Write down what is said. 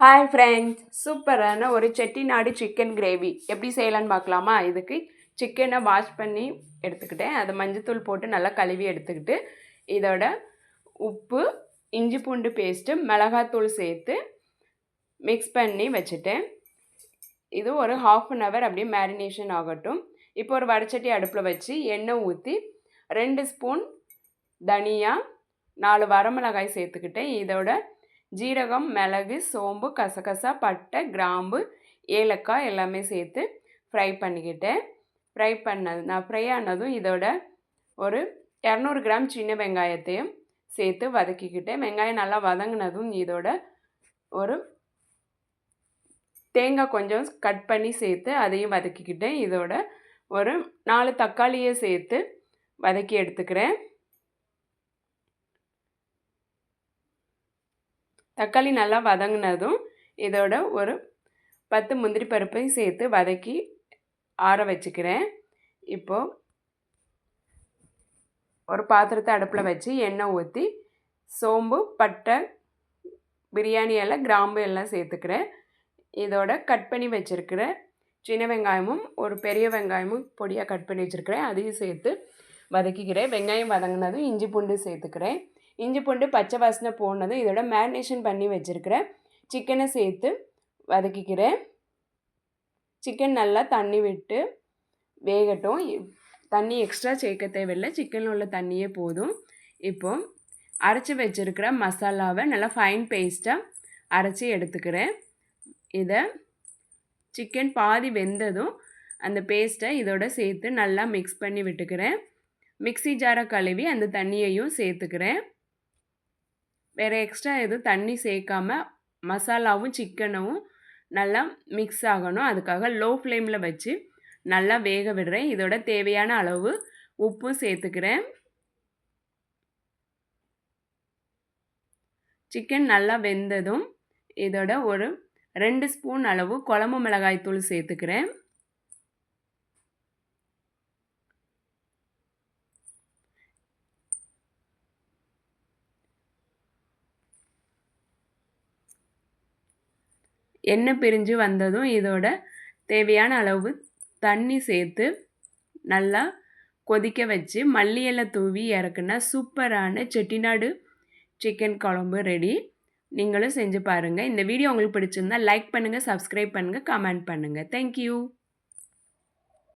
Hi friends, சூப்பரான ஒரு Chettinad chicken gravy எப்படி செய்யலான்னு பார்க்கலாமா? இதுக்கு சிக்கனை வாஷ் பண்ணி எடுத்துக்கிட்டேன். அதை மஞ்சத்தூள் போட்டு நல்லா கழுவி எடுத்துக்கிட்டு இதோட உப்பு, இஞ்சி பூண்டு பேஸ்ட்டு, மிளகாத்தூள் சேர்த்து மிக்ஸ் பண்ணி வச்சுட்டேன். இது ஒரு 1/2 hour அப்படியே மேரினேஷன் ஆகட்டும். இப்போ ஒரு வடச்சட்டி அடுப்பில் வச்சு எண்ணெய் ஊற்றி 2 ஸ்பூன் தனியா, 4 வரமிளகாய் சேர்த்துக்கிட்டேன். இதோட ஜீரகம், மிளகு, சோம்பு, கசகசா, பட்டை, கிராம்பு, ஏலக்காய் எல்லாமே சேர்த்து ஃப்ரை பண்ணிக்கிட்டேன். ஃப்ரை ஆனதும் இதோட ஒரு 200 கிராம் சின்ன வெங்காயத்தையும் சேர்த்து வதக்கிக்கிட்டேன். வெங்காயம் நல்லா வதங்கினதும் இதோட ஒரு தேங்காய் கொஞ்சம் கட் பண்ணி சேர்த்து அதையும் வதக்கிக்கிட்டேன். இதோட ஒரு 4 தக்காளியை சேர்த்து வதக்கி எடுத்துக்கிறேன். தக்காளி நல்லா வதங்கினதும் இதோட ஒரு 10 முந்திரி பருப்பையும் சேர்த்து வதக்கி ஆற வச்சுக்கிறேன். இப்போது ஒரு பாத்திரத்தை அடுப்பில் வச்சு எண்ணெய் ஊற்றி சோம்பு, பட்டை, பிரியாணி இலை, கிராம்பு எல்லாம் சேர்த்துக்கிறேன். இதோட கட் பண்ணி வச்சுருக்கிற சின்ன வெங்காயமும் ஒரு பெரிய வெங்காயமும் பொடியாக கட் பண்ணி வச்சுருக்கிறேன், அதையும் சேர்த்து வதக்கிக்கிறேன். வெங்காயம் வதங்கினதும் இஞ்சி பூண்டு சேர்த்துக்கிறேன். இஞ்சி பூண்டு பச்சை வாசனை போனதும் இதோட மேரினேஷன் பண்ணி வச்சுருக்கிற சிக்கனை சேர்த்து வதக்கிக்கிறேன். சிக்கன் நல்லா தண்ணி விட்டு வேகட்டும். தண்ணி எக்ஸ்ட்ரா சேர்க்க தேவையில்லை, சிக்கனில் உள்ள தண்ணியே போதும். இப்போது அரைச்சி வச்சுருக்கிற மசாலாவை நல்லா ஃபைன் பேஸ்ட்டாக அரைச்சி எடுத்துக்கிறேன். இதை சிக்கன் பாதி வெந்ததும் அந்த பேஸ்ட்டை இதோட சேர்த்து நல்லா மிக்ஸ் பண்ணி விட்டுக்கிறேன். மிக்ஸி ஜாரை கழுவி அந்த தண்ணியையும் சேர்த்துக்கிறேன். வேறு எக்ஸ்ட்ரா எதுவும் தண்ணி சேர்க்காம மசாலாவும் சிக்கனும் நல்லா மிக்ஸ் ஆகணும். அதுக்காக லோ ஃப்ளேமில் வச்சு நல்லா வேக விடுறேன். இதோட தேவையான அளவு உப்பும் சேர்த்துக்கிறேன். சிக்கன் நல்லா வெந்ததும் இதோட ஒரு 2 ஸ்பூன் அளவு குழம்பு மிளகாய் தூள் சேர்த்துக்கிறேன். எண்ணெய் பிரிஞ்சு வந்ததும் இதோட தேவையான அளவு தண்ணி சேர்த்து நல்லா கொதிக்க வச்சு மல்லி இலை தூவி இறக்குனா சூப்பரான செட்டிநாடு சிக்கன் குழம்பு ரெடி. நீங்களும் செஞ்சு பாருங்கள். இந்த வீடியோ உங்களுக்கு பிடிச்சிருந்தா லைக் பண்ணுங்கள், சப்ஸ்கிரைப் பண்ணுங்கள், கமெண்ட் பண்ணுங்கள். தேங்க்யூ.